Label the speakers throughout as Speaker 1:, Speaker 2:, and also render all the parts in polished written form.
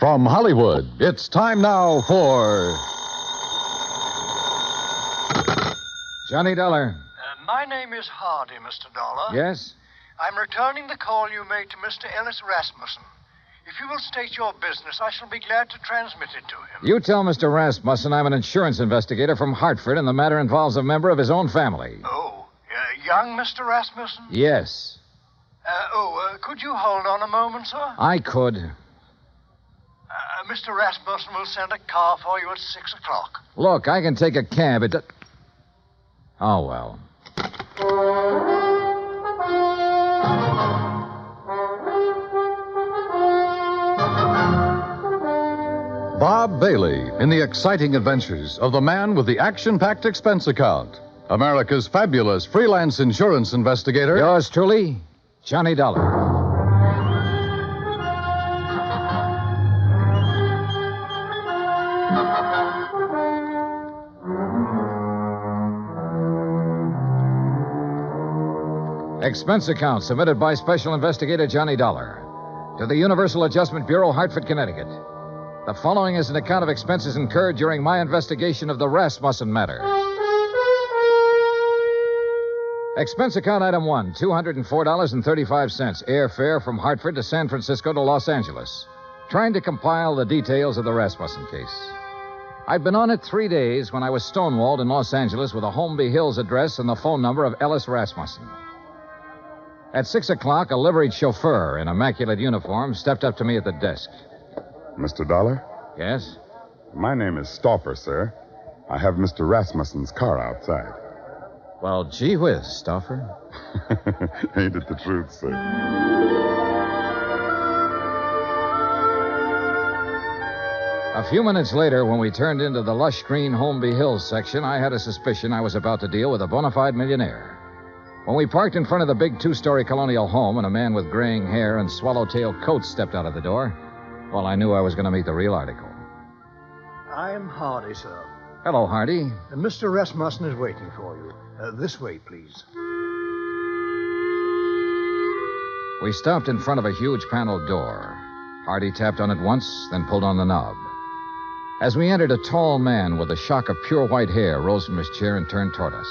Speaker 1: From Hollywood, it's time now for...
Speaker 2: Johnny Dollar.
Speaker 3: My name is Hardy, Mr. Dollar.
Speaker 2: Yes?
Speaker 3: I'm returning the call you made to Mr. Ellis Rasmussen. If you will state your business, I shall be glad to transmit it to him.
Speaker 2: You tell Mr. Rasmussen I'm an insurance investigator from Hartford, and the matter involves a member of his own family.
Speaker 3: Oh, young Mr. Rasmussen?
Speaker 2: Yes.
Speaker 3: Could you hold on a moment, sir?
Speaker 2: I could.
Speaker 3: Mr. Rasmussen will send a car for you at 6 o'clock.
Speaker 2: Look, I can take a cab. Oh, well.
Speaker 1: Bob Bailey in the exciting adventures of the man with the action-packed expense account. America's fabulous freelance insurance investigator.
Speaker 2: Yours truly, Johnny Dollar. Expense account submitted by Special Investigator Johnny Dollar to the Universal Adjustment Bureau, Hartford, Connecticut. The following is an account of expenses incurred during my investigation of the Rasmussen matter. Expense account item 1, $204.35, airfare from Hartford to San Francisco to Los Angeles. Trying to compile the details of the Rasmussen case. I'd been on it 3 days when I was stonewalled in Los Angeles with a Holmby Hills address and the phone number of Ellis Rasmussen. At 6 o'clock, a liveried chauffeur in immaculate uniform stepped up to me at the desk.
Speaker 4: Mr. Dollar?
Speaker 2: Yes?
Speaker 4: My name is Stauffer, sir. I have Mr. Rasmussen's car outside.
Speaker 2: Well, gee whiz, Stauffer.
Speaker 4: Ain't it the truth, sir?
Speaker 2: A few minutes later, when we turned into the lush green Holmby Hills section, I had a suspicion I was about to deal with a bona fide millionaire. When we parked in front of the big two-story colonial home and a man with graying hair and swallowtail coat stepped out of the door, well, I knew I was going to meet the real article.
Speaker 3: I'm Hardy, sir.
Speaker 2: Hello, Hardy.
Speaker 3: Mr. Rasmussen is waiting for you. This way, please.
Speaker 2: We stopped in front of a huge paneled door. Hardy tapped on it once, then pulled on the knob. As we entered, a tall man with a shock of pure white hair rose from his chair and turned toward us.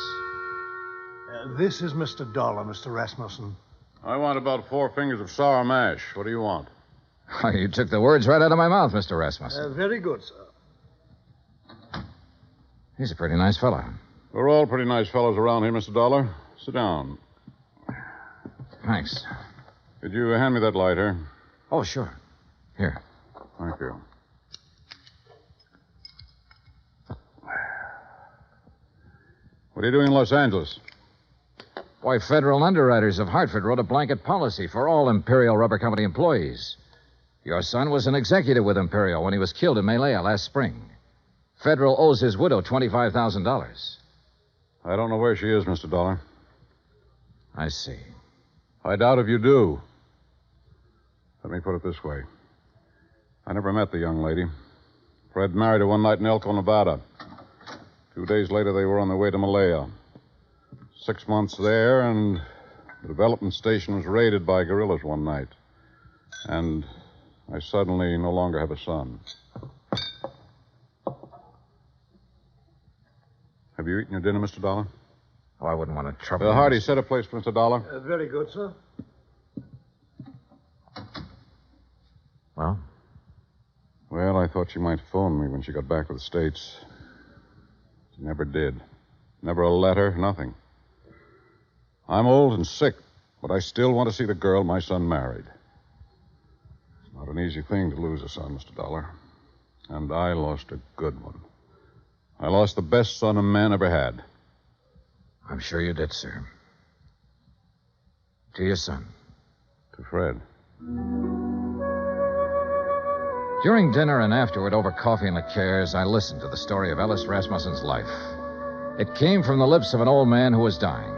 Speaker 3: This is Mr. Dollar, Mr. Rasmussen.
Speaker 5: I want about 4 fingers of sour mash. What do you want?
Speaker 2: Oh, you took the words right out of my mouth, Mr. Rasmussen.
Speaker 3: Very good, sir.
Speaker 2: He's a pretty nice fellow.
Speaker 5: We're all pretty nice fellows around here, Mr. Dollar. Sit down.
Speaker 2: Thanks.
Speaker 5: Could you hand me that lighter?
Speaker 2: Oh, sure. Here.
Speaker 5: Thank you. What are you doing in Los Angeles?
Speaker 2: Why, federal underwriters of Hartford wrote a blanket policy for all Imperial Rubber Company employees. Your son was an executive with Imperial when he was killed in Malaya last spring. Federal owes his widow $25,000.
Speaker 5: I don't know where she is, Mr. Dollar.
Speaker 2: I see.
Speaker 5: I doubt if you do. Let me put it this way. I never met the young lady. Fred married her one night in Elko, Nevada. 2 days later, they were on their way to Malaya. 6 months there, and the development station was raided by guerrillas one night. And I suddenly no longer have a son. Have you eaten your dinner, Mr. Dollar?
Speaker 2: Oh, I wouldn't want to trouble you.
Speaker 5: Hardy, set a place for Mr. Dollar.
Speaker 3: Very good, sir.
Speaker 2: Well?
Speaker 5: Well, I thought she might phone me when she got back to the States. She never did. Never a letter, nothing. I'm old and sick, but I still want to see the girl my son married. It's not an easy thing to lose a son, Mr. Dollar. And I lost a good one. I lost the best son a man ever had.
Speaker 2: I'm sure you did, sir. To your son.
Speaker 5: To Fred.
Speaker 2: During dinner and afterward, over coffee and liqueurs, I listened to the story of Ellis Rasmussen's life. It came from the lips of an old man who was dying,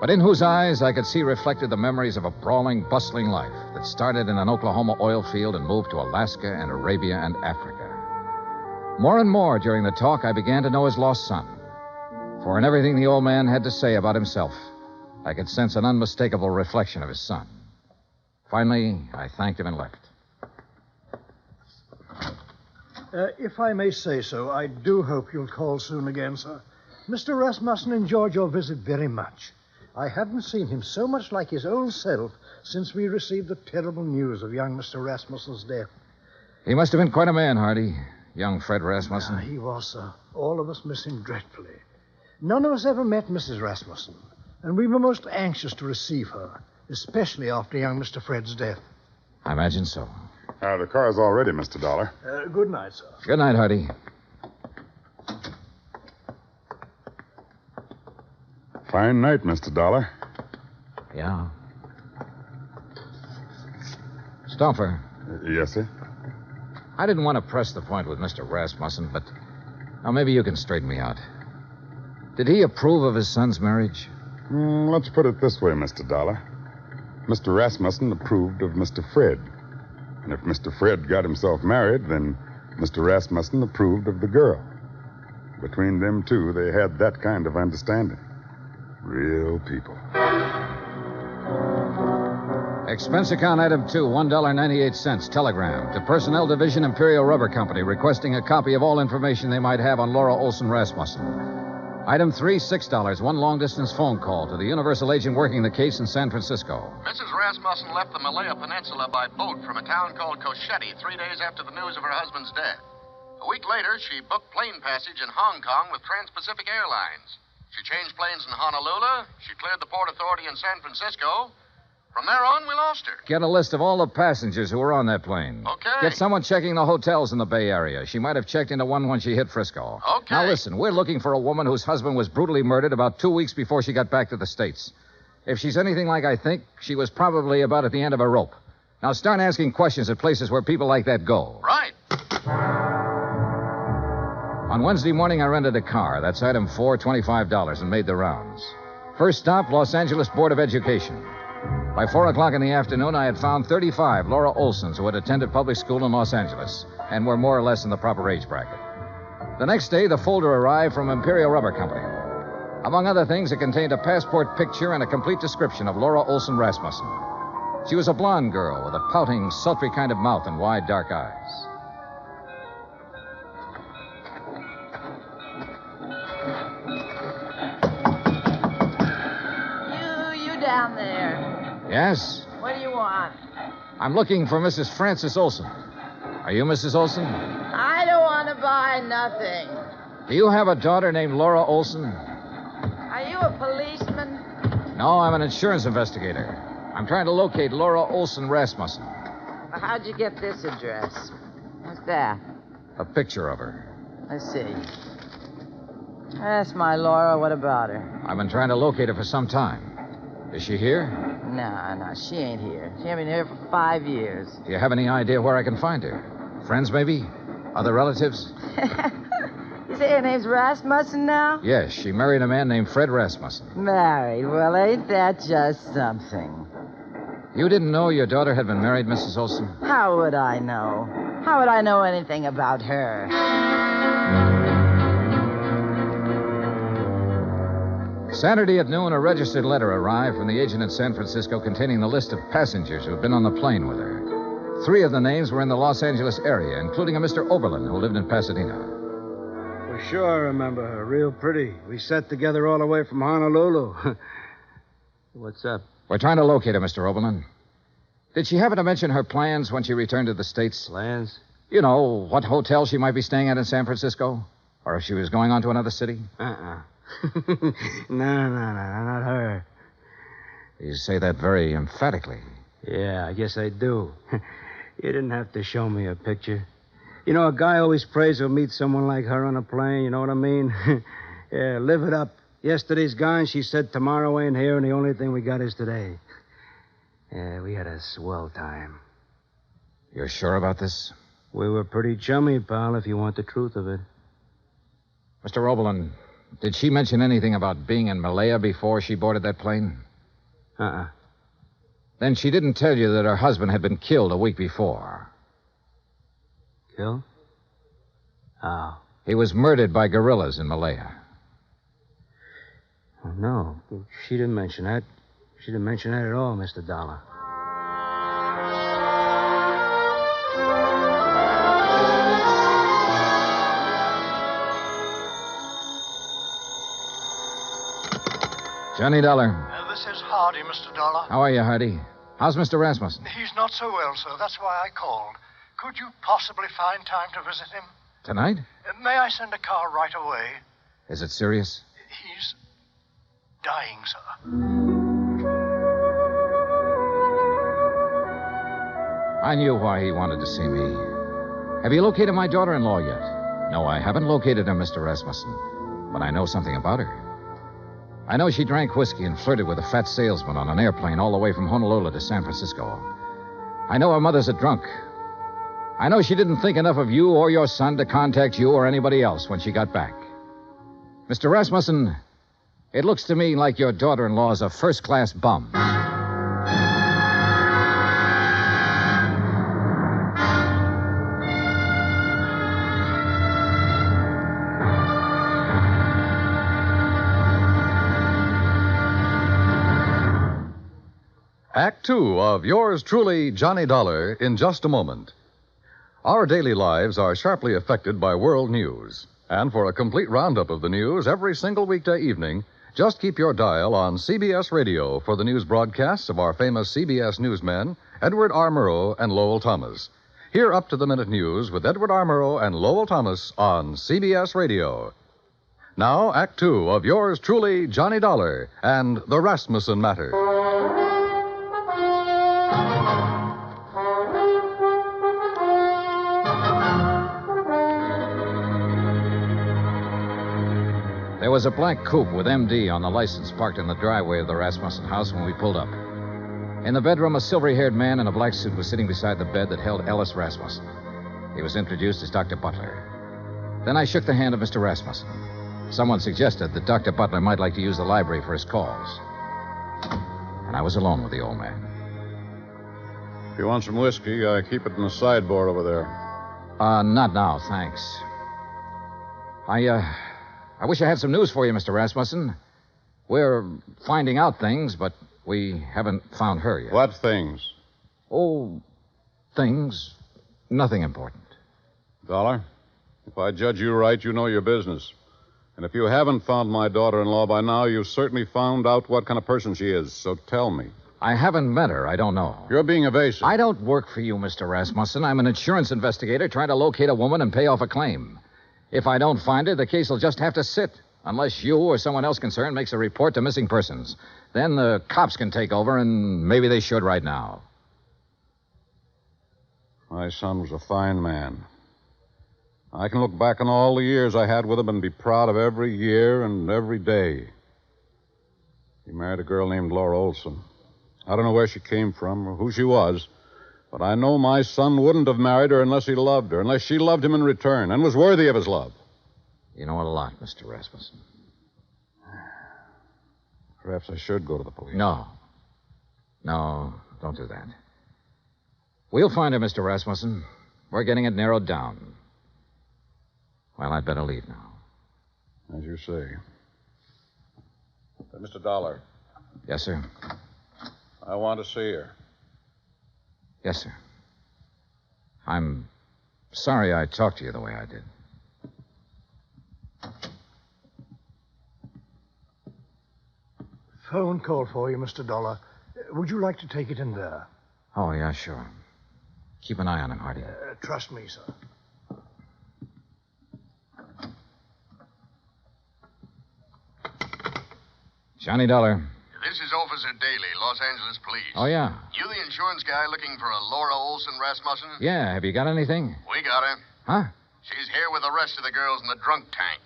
Speaker 2: but in whose eyes I could see reflected the memories of a brawling, bustling life that started in an Oklahoma oil field and moved to Alaska and Arabia and Africa. More and more during the talk, I began to know his lost son. For in everything the old man had to say about himself, I could sense an unmistakable reflection of his son. Finally, I thanked him and left.
Speaker 3: If I may say so, I do hope you'll call soon again, sir. Mr. Rasmussen enjoyed your visit very much. I haven't seen him so much like his old self since we received the terrible news of young Mr. Rasmussen's death.
Speaker 2: He must have been quite a man, Hardy. Young Fred Rasmussen.
Speaker 3: He was, sir. All of us miss him dreadfully. None of us ever met Mrs. Rasmussen, and we were most anxious to receive her, especially after young Mr. Fred's death.
Speaker 2: I imagine so.
Speaker 4: The car's all ready, Mr. Dollar.
Speaker 3: Good night, sir.
Speaker 2: Good night, Hardy.
Speaker 4: Fine night, Mr. Dollar.
Speaker 2: Yeah. Stoffer,
Speaker 4: Yes, sir?
Speaker 2: I didn't want to press the point with Mr. Rasmussen, but now maybe you can straighten me out. Did he approve of his son's marriage?
Speaker 4: Let's put it this way, Mr. Dollar. Mr. Rasmussen approved of Mr. Fred. And if Mr. Fred got himself married, then Mr. Rasmussen approved of the girl. Between them two, they had that kind of understanding. Real people.
Speaker 2: Expense account item 2, $1.98. Telegram to Personnel Division, Imperial Rubber Company, requesting a copy of all information they might have on Laura Olson Rasmussen. Item 3, $6. One long-distance phone call to the Universal agent working the case in San Francisco.
Speaker 6: Mrs. Rasmussen left the Malaya Peninsula by boat from a town called Cosheti 3 days after the news of her husband's death. A week later, she booked plane passage in Hong Kong with Trans-Pacific Airlines. She changed planes in Honolulu. She cleared the Port Authority in San Francisco. From there on, we lost her.
Speaker 2: Get a list of all the passengers who were on that plane.
Speaker 6: Okay.
Speaker 2: Get someone checking the hotels in the Bay Area. She might have checked into one when she hit Frisco.
Speaker 6: Okay.
Speaker 2: Now listen, we're looking for a woman whose husband was brutally murdered about 2 weeks before she got back to the States. If she's anything like I think, she was probably about at the end of a rope. Now start asking questions at places where people like that go.
Speaker 6: Right.
Speaker 2: On Wednesday morning, I rented a car. That's item 4, $25, and made the rounds. First stop, Los Angeles Board of Education. By 4 o'clock in the afternoon, I had found 35 Laura Olsons who had attended public school in Los Angeles and were more or less in the proper age bracket. The next day, the folder arrived from Imperial Rubber Company. Among other things, it contained a passport picture and a complete description of Laura Olson Rasmussen. She was a blonde girl with a pouting, sultry kind of mouth and wide, dark eyes.
Speaker 7: You down there.
Speaker 2: Yes?
Speaker 7: What do you want?
Speaker 2: I'm looking for Mrs. Frances Olson. Are you Mrs. Olson?
Speaker 7: I don't want to buy nothing.
Speaker 2: Do you have a daughter named Laura Olson?
Speaker 7: Are you a policeman?
Speaker 2: No, I'm an insurance investigator. I'm trying to locate Laura Olson Rasmussen.
Speaker 7: Well, how'd you get this address? What's that?
Speaker 2: A picture of her.
Speaker 7: Let's see. That's my Laura. What about her?
Speaker 2: I've been trying to locate her for some time. Is she here?
Speaker 7: No, she ain't here. She ain't been here for 5 years.
Speaker 2: Do you have any idea where I can find her? Friends, maybe? Other relatives?
Speaker 7: You say her name's Rasmussen now?
Speaker 2: Yes, she married a man named Fred Rasmussen.
Speaker 7: Married. Well, ain't that just something?
Speaker 2: You didn't know your daughter had been married, Mrs. Olson?
Speaker 7: How would I know? How would I know anything about her?
Speaker 2: Saturday at noon, a registered letter arrived from the agent in San Francisco containing the list of passengers who had been on the plane with her. 3 of the names were in the Los Angeles area, including a Mr. Oberlin who lived in Pasadena.
Speaker 8: For sure I remember her. Real pretty. We sat together all the way from Honolulu. What's up?
Speaker 2: We're trying to locate her, Mr. Oberlin. Did she happen to mention her plans when she returned to the States?
Speaker 8: Plans?
Speaker 2: You know, what hotel she might be staying at in San Francisco? Or if she was going on to another city?
Speaker 8: No, not her.
Speaker 2: You say that very emphatically.
Speaker 8: Yeah, I guess I do. You didn't have to show me a picture. You know, a guy always prays he'll meet someone like her on a plane, you know what I mean? Yeah, live it up. Yesterday's gone, she said tomorrow ain't here, and the only thing we got is today. Yeah, we had a swell time.
Speaker 2: You're sure about this?
Speaker 8: We were pretty chummy, pal, if you want the truth of it.
Speaker 2: Mr. Oberlin, did she mention anything about being in Malaya before she boarded that plane? Then she didn't tell you that her husband had been killed a week before.
Speaker 8: Killed? How?
Speaker 2: He was murdered by guerrillas in Malaya.
Speaker 8: Oh, no, she didn't mention that. She didn't mention that at all, Mr. Dollar.
Speaker 2: Johnny Dollar.
Speaker 3: This is Hardy, Mr. Dollar.
Speaker 2: How are you, Hardy? How's Mr. Rasmussen?
Speaker 3: He's not so well, sir. That's why I called. Could you possibly find time to visit him?
Speaker 2: Tonight?
Speaker 3: May I send a car right away?
Speaker 2: Is it serious?
Speaker 3: He's dying, sir.
Speaker 2: I knew why he wanted to see me. Have you located my daughter-in-law yet? No, I haven't located her, Mr. Rasmussen. But I know something about her. I know she drank whiskey and flirted with a fat salesman on an airplane all the way from Honolulu to San Francisco. I know her mother's a drunk. I know she didn't think enough of you or your son to contact you or anybody else when she got back. Mr. Rasmussen, it looks to me like your daughter-in-law's a first-class bum.
Speaker 1: Act Two of yours truly, Johnny Dollar, in just a moment. Our daily lives are sharply affected by world news. And for a complete roundup of the news every single weekday evening, just keep your dial on CBS Radio for the news broadcasts of our famous CBS newsmen, Edward R. Murrow and Lowell Thomas. Hear up-to-the-minute news with Edward R. Murrow and Lowell Thomas on CBS Radio. Now, Act Two of yours truly, Johnny Dollar, and the Rasmussen Matter.
Speaker 2: There was a black coupe with MD on the license parked in the driveway of the Rasmussen house when we pulled up. In the bedroom, a silvery-haired man in a black suit was sitting beside the bed that held Ellis Rasmussen. He was introduced as Dr. Butler. Then I shook the hand of Mr. Rasmussen. Someone suggested that Dr. Butler might like to use the library for his calls. And I was alone with the old man.
Speaker 5: If you want some whiskey, keep it in the sideboard over there.
Speaker 2: Not now, thanks. I wish I had some news for you, Mr. Rasmussen. We're finding out things, but we haven't found her yet.
Speaker 5: What things?
Speaker 2: Oh, things. Nothing important.
Speaker 5: Dollar, if I judge you right, you know your business. And if you haven't found my daughter-in-law by now, you've certainly found out what kind of person she is. So tell me.
Speaker 2: I haven't met her. I don't know.
Speaker 5: You're being evasive.
Speaker 2: I don't work for you, Mr. Rasmussen. I'm an insurance investigator trying to locate a woman and pay off a claim. If I don't find her, the case will just have to sit, unless you or someone else concerned makes a report to missing persons. Then the cops can take over, and maybe they should right now.
Speaker 5: My son was a fine man. I can look back on all the years I had with him and be proud of every year and every day. He married a girl named Laura Olson. I don't know where she came from or who she was, but I know my son wouldn't have married her unless he loved her, unless she loved him in return and was worthy of his love.
Speaker 2: You know a lot, Mr. Rasmussen.
Speaker 5: Perhaps I should go to the police.
Speaker 2: No, don't do that. We'll find her, Mr. Rasmussen. We're getting it narrowed down. Well, I'd better leave now.
Speaker 5: As you say. Mr. Dollar.
Speaker 2: Yes, sir.
Speaker 5: I want to see her.
Speaker 2: Yes, sir. I'm sorry I talked to you the way I did.
Speaker 3: Phone call for you, Mr. Dollar. Would you like to take it in there?
Speaker 2: Oh, yeah, sure. Keep an eye on him, Hardy.
Speaker 3: Trust me, sir.
Speaker 2: Johnny Dollar.
Speaker 6: This is Officer Daly, Los Angeles Police.
Speaker 2: Oh, yeah.
Speaker 6: You the insurance guy looking for a Laura Olson Rasmussen?
Speaker 2: Yeah, have you got anything?
Speaker 6: We got her.
Speaker 2: Huh?
Speaker 6: She's here with the rest of the girls in the drunk tank.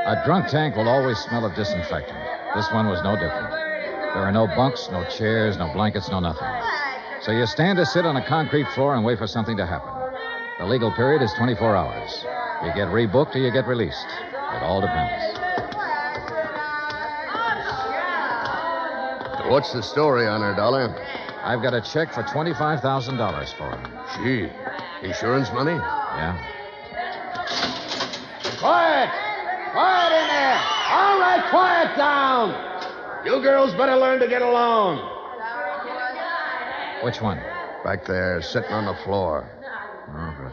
Speaker 2: A drunk tank will always smell of disinfectant. This one was no different. There are no bunks, no chairs, no blankets, no nothing. So you stand or sit on a concrete floor and wait for something to happen. The legal period is 24 hours. You get rebooked or you get released. It all depends.
Speaker 6: What's the story on her, Dollar?
Speaker 2: I've got a check for $25,000 for her.
Speaker 6: Gee, insurance money?
Speaker 2: Yeah?
Speaker 5: Quiet!
Speaker 9: Quiet in there! All right, quiet down! You girls better learn to get along.
Speaker 2: Which one?
Speaker 9: Back there, sitting on the floor.
Speaker 2: Oh, good.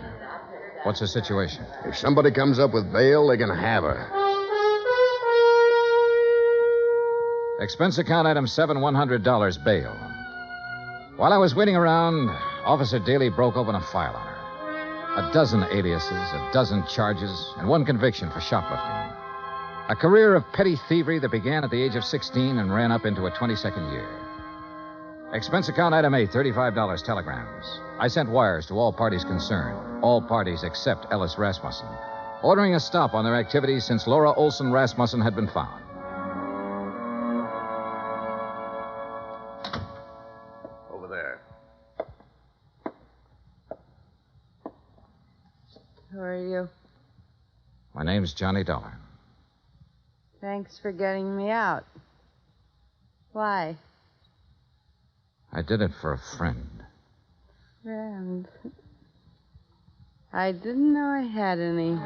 Speaker 2: What's the situation?
Speaker 9: If somebody comes up with bail, they can have her.
Speaker 2: Expense account item 7, $100 bail. While I was waiting around, Officer Daly broke open a file on her. A dozen aliases, a dozen charges, and one conviction for shoplifting. A career of petty thievery that began at the age of 16 and ran up into a 22nd year. Expense account item 8, $35 telegrams. I sent wires to all parties concerned, all parties except Ellis Rasmussen, ordering a stop on their activities since Laura Olson Rasmussen had been found.
Speaker 9: Over there.
Speaker 7: Who are you?
Speaker 2: My name's Johnny Dollar.
Speaker 7: Thanks for getting me out. Why?
Speaker 2: I did it for a friend.
Speaker 7: Friend. I didn't know I had any.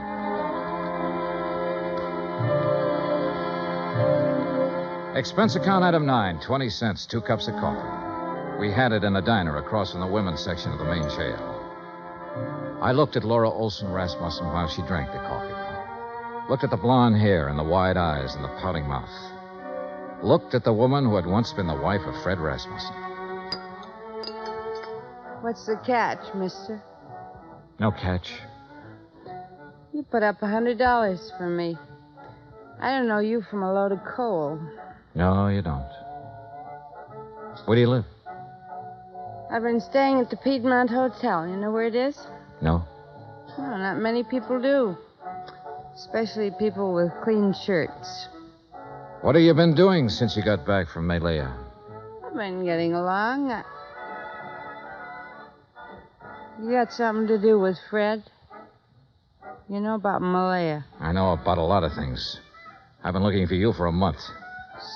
Speaker 2: Expense account item 9, 20 cents, 2 cups of coffee. We had it in a diner across from the women's section of the main jail. I looked at Laura Olson Rasmussen while she drank the coffee. Looked at the blonde hair and the wide eyes and the pouting mouth. Looked at the woman who had once been the wife of Fred Rasmussen.
Speaker 7: What's the catch, mister?
Speaker 2: No catch.
Speaker 7: You put up $100 for me. I don't know you from a load of coal.
Speaker 2: No, you don't. Where do you live?
Speaker 7: I've been staying at the Piedmont Hotel. You know where it is?
Speaker 2: No.
Speaker 7: No, not many people do. Especially people with clean shirts.
Speaker 2: What have you been doing since you got back from Malaya?
Speaker 7: I've been getting along. You got something to do with Fred? You know about Malaya.
Speaker 2: I know about a lot of things. I've been looking for you for a month.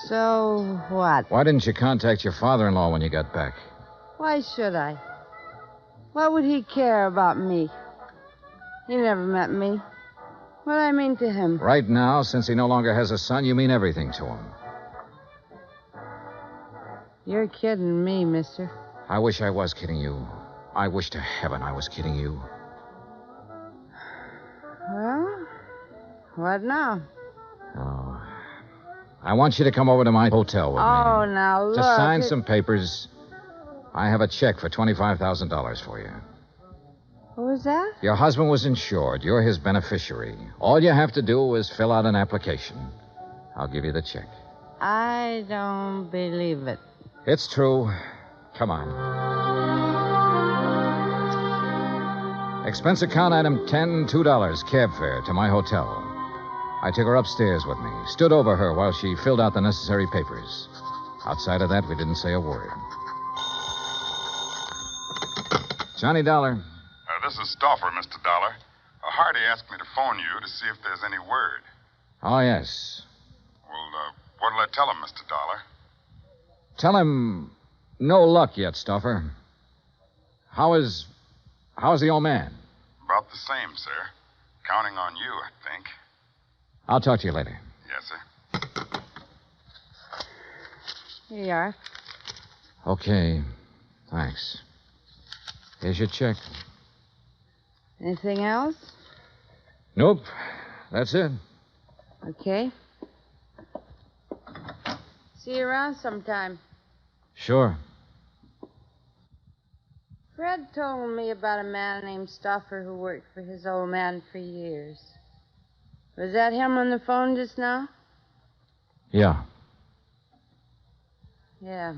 Speaker 7: So what?
Speaker 2: Why didn't you contact your father-in-law when you got back?
Speaker 7: Why should I? What would he care about me? He never met me. What do I mean to him?
Speaker 2: Right now, since he no longer has a son, you mean everything to him.
Speaker 7: You're kidding me, mister.
Speaker 2: I wish I was kidding you. I wish to heaven I was kidding you.
Speaker 7: Well, what now?
Speaker 2: Oh. I want you to come over to my hotel with me.
Speaker 7: Oh, now look.
Speaker 2: Just sign some papers. I have a check for $25,000 for you.
Speaker 7: What was that?
Speaker 2: Your husband was insured. You're his beneficiary. All you have to do is fill out an application. I'll give you the check.
Speaker 7: I don't believe it.
Speaker 2: It's true. Come on. Expense account item 10, $2, cab fare to my hotel. I took her upstairs with me, stood over her while she filled out the necessary papers. Outside of that, we didn't say a word. Johnny Dollar.
Speaker 4: This is Stauffer, Mr. Dollar. Hardy asked me to phone you to see if there's any word.
Speaker 2: Oh, yes.
Speaker 4: Well, what'll I tell him, Mr. Dollar?
Speaker 2: Tell him no luck yet, Stauffer. How's the old man?
Speaker 4: About the same, sir. Counting on you, I think.
Speaker 2: I'll talk to you later.
Speaker 4: Yes, sir.
Speaker 7: Here you are.
Speaker 2: Okay. Thanks. Here's your check.
Speaker 7: Anything else?
Speaker 2: Nope. That's it.
Speaker 7: Okay. See you around sometime.
Speaker 2: Sure.
Speaker 7: Fred told me about a man named Stauffer who worked for his old man for years. Was that him on the phone just now?
Speaker 2: Yeah.
Speaker 7: Yeah.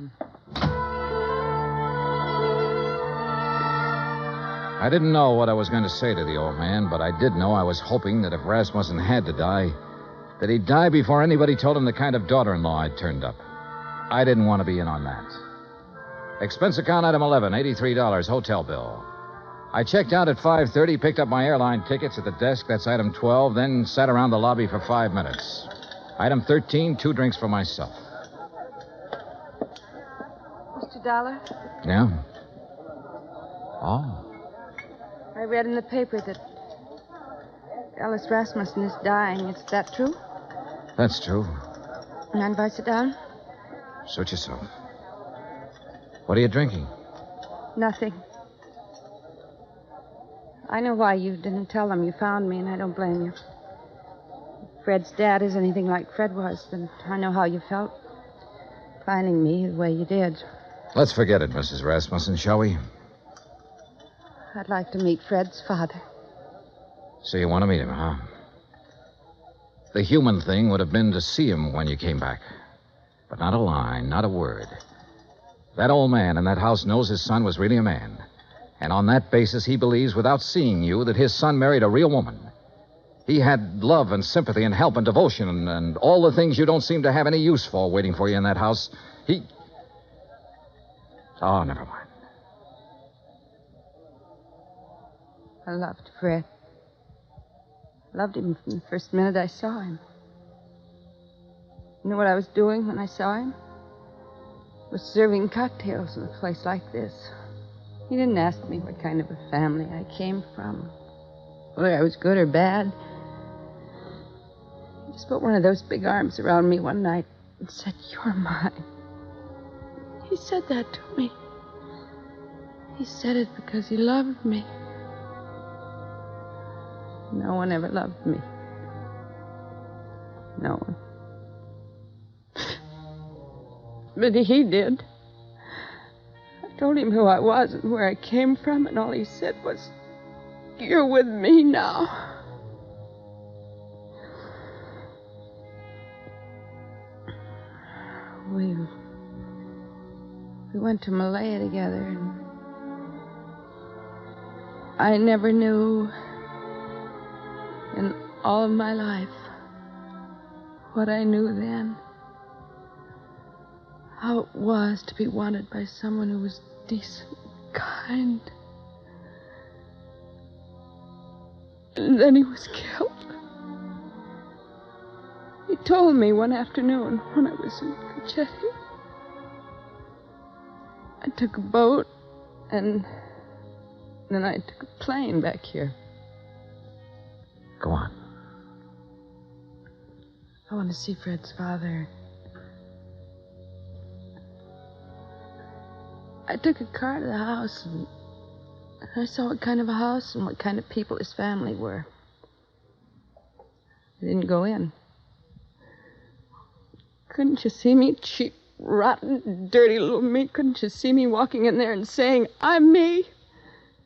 Speaker 2: I didn't know what I was going to say to the old man, but I did know I was hoping that if Rasmussen had to die, that he'd die before anybody told him the kind of daughter-in-law I'd turned up. I didn't want to be in on that. Expense account item 11, $83, hotel bill. I checked out at 5:30, picked up my airline tickets at the desk, that's item 12, then sat around the lobby for 5 minutes. Item 13, 2 drinks for myself.
Speaker 7: Mr. Dollar,
Speaker 2: Yeah? Oh.
Speaker 7: I read in the paper that Ellis Rasmussen is dying. Is that true?
Speaker 2: That's true.
Speaker 7: Mind if I sit down?
Speaker 2: Suit yourself. What are you drinking?
Speaker 7: Nothing. I know why you didn't tell them you found me, and I don't blame you. If Fred's dad is anything like Fred was, then I know how you felt. Finding me the way you did.
Speaker 2: Let's forget it, Mrs. Rasmussen, shall we?
Speaker 7: I'd like to meet Fred's father.
Speaker 2: So you want to meet him, huh? The human thing would have been to see him when you came back. But not a line, not a word. That old man in that house knows his son was really a man. And on that basis, he believes, without seeing you, that his son married a real woman. He had love and sympathy and help and devotion and all the things you don't seem to have any use for waiting for you in that house. Oh, never mind.
Speaker 7: I loved Fred. Loved him from the first minute I saw him. You know what I was doing when I saw him? Was serving cocktails in a place like this. He didn't ask me what kind of a family I came from, whether I was good or bad. He just put one of those big arms around me one night and said, "You're mine." He said that to me. He said it because he loved me. No one ever loved me. No one. But he did. I told him who I was and where I came from, and all he said was, "You're with me now." We went to Malaya together, and I never knew in all of my life what I knew then. How it was to be wanted by someone who was decent, kind. And then he was killed. He told me one afternoon when I was in Cochetti. I took a boat, and then I took a plane back here.
Speaker 2: Go on.
Speaker 7: I want to see Fred's father. I took a car to the house, and I saw what kind of a house and what kind of people his family were. I didn't go in. Couldn't you see me, cheap, rotten, dirty little me? Couldn't you see me walking in there and saying, "I'm me"?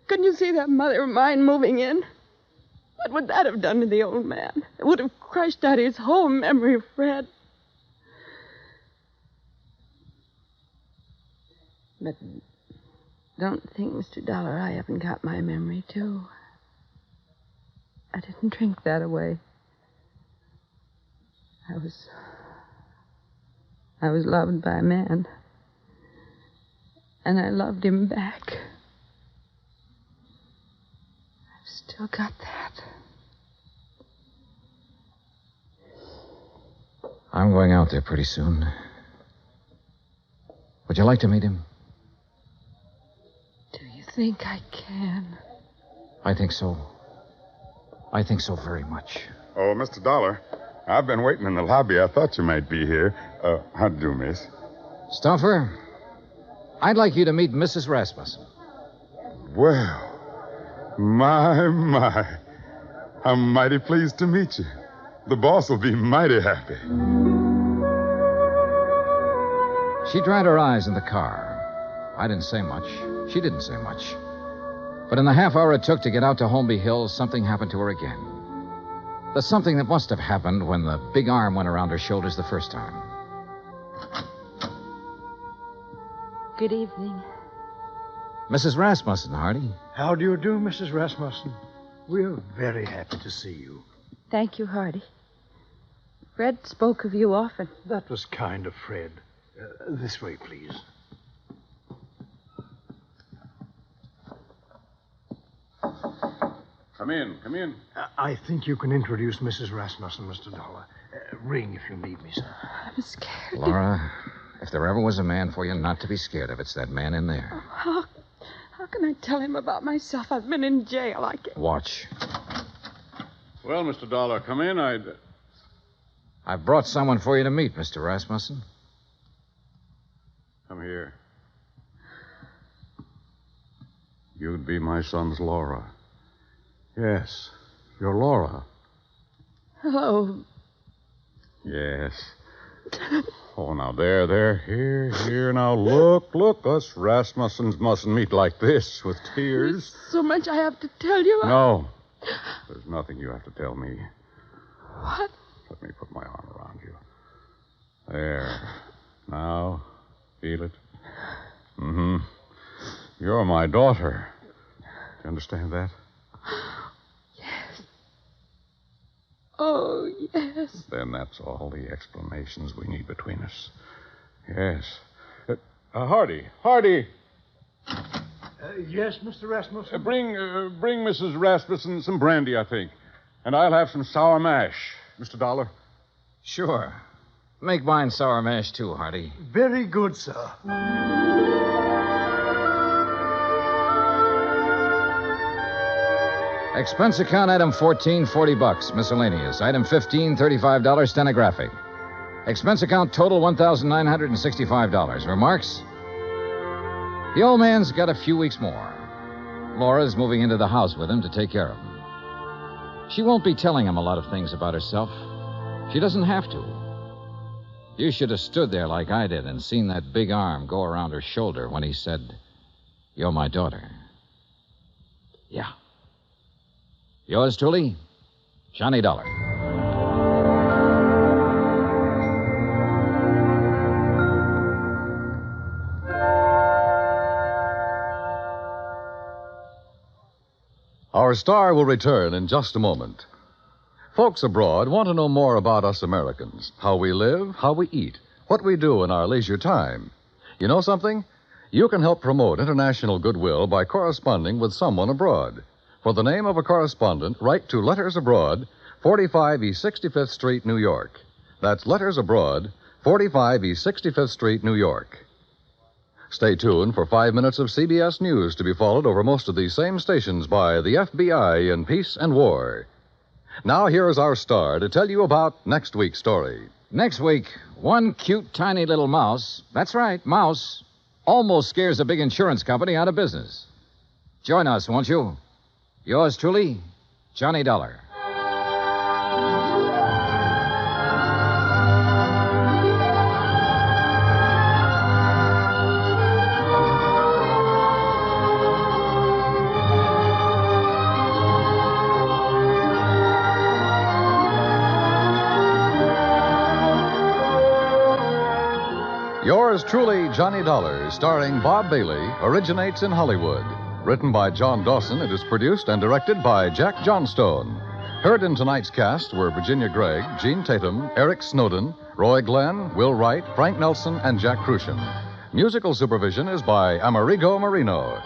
Speaker 7: Couldn't you see that mother of mine moving in? What would that have done to the old man? It would have crushed out his whole memory of Fred. But don't think, Mr. Dollar, I haven't got my memory, too. I didn't drink that away. I was loved by a man. And I loved him back. I've still got that.
Speaker 2: I'm going out there pretty soon. Would you like to meet him?
Speaker 7: Do you think I can?
Speaker 2: I think so. I think so very much.
Speaker 4: Oh, Mr. Dollar, I've been waiting in the lobby. I thought you might be here. How do you do, miss?
Speaker 2: Stuffer, I'd like you to meet Mrs. Rasmussen.
Speaker 4: Well, my. I'm mighty pleased to meet you. The boss will be mighty happy.
Speaker 2: She dried her eyes in the car. I didn't say much. She didn't say much. But in the half hour it took to get out to Holmby Hills, something happened to her again. The something that must have happened when the big arm went around her shoulders the first time.
Speaker 7: Good evening.
Speaker 2: Mrs. Rasmussen, Hardy.
Speaker 3: How do you do, Mrs. Rasmussen? We're very happy to see you.
Speaker 7: Thank you, Hardy. Fred spoke of you often.
Speaker 3: That was kind of Fred. This way, please.
Speaker 5: Come in.
Speaker 3: I think you can introduce Mrs. Rasmussen, Mr. Dollar. Ring if you need me, sir.
Speaker 7: I'm scared.
Speaker 2: Laura, if there ever was a man for you not to be scared of, it's that man in there.
Speaker 7: How can I tell him about myself? I've been in jail. I can't.
Speaker 2: Watch.
Speaker 5: Well, Mr. Dollar, come in.
Speaker 2: I've brought someone for you to meet, Mr. Rasmussen.
Speaker 5: Come here. You'd be my son's Laura. Yes, you're Laura.
Speaker 7: Oh,
Speaker 5: Yes. Oh, now, there. Here. Now, look. Us Rasmussens mustn't meet like this with tears.
Speaker 7: there's so much I have to tell you.
Speaker 5: No. There's nothing you have to tell me.
Speaker 7: What?
Speaker 5: Let me put my arm around you. There. Now, feel it? Mm-hmm. You're my daughter. Do you understand that?
Speaker 7: Oh, yes.
Speaker 5: Then that's all the explanations we need between us. Yes. Hardy.
Speaker 3: Yes, Mr. Rasmussen?
Speaker 5: Bring Mrs. Rasmussen some brandy, I think. And I'll have some sour mash. Mr. Dollar?
Speaker 2: Sure. Make mine sour mash, too, Hardy.
Speaker 3: Very good, sir.
Speaker 2: Expense account item 14, $40. Miscellaneous. Item 15, $35, stenographic. Expense account total, $1,965. Remarks? The old man's got a few weeks more. Laura's moving into the house with him to take care of him. She won't be telling him a lot of things about herself. She doesn't have to. You should have stood there like I did and seen that big arm go around her shoulder when he said, "You're my daughter." Yeah. Yours truly, Johnny Dollar.
Speaker 1: Our star will return in just a moment. Folks abroad want to know more about us Americans, how we live, how we eat, what we do in our leisure time. You know something? You can help promote international goodwill by corresponding with someone abroad. For the name of a correspondent, write to Letters Abroad, 45 East 65th Street, New York. That's Letters Abroad, 45 East 65th Street, New York. Stay tuned for 5 minutes of CBS News to be followed over most of these same stations by the FBI in Peace and War. Now here's our star to tell you about next week's story.
Speaker 2: Next week, one cute, tiny little mouse, that's right, mouse, almost scares a big insurance company out of business. Join us, won't you? Yours truly, Johnny Dollar.
Speaker 1: Yours truly, Johnny Dollar, starring Bob Bailey, originates in Hollywood. Written by John Dawson, it is produced and directed by Jack Johnstone. Heard in tonight's cast were Virginia Gregg, Gene Tatum, Eric Snowden, Roy Glenn, Will Wright, Frank Nelson, and Jack Crucian. Musical supervision is by Amerigo Marino.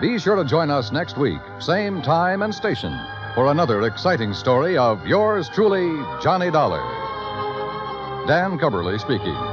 Speaker 1: Be sure to join us next week, same time and station, for another exciting story of yours truly, Johnny Dollar. Dan Cubberly speaking.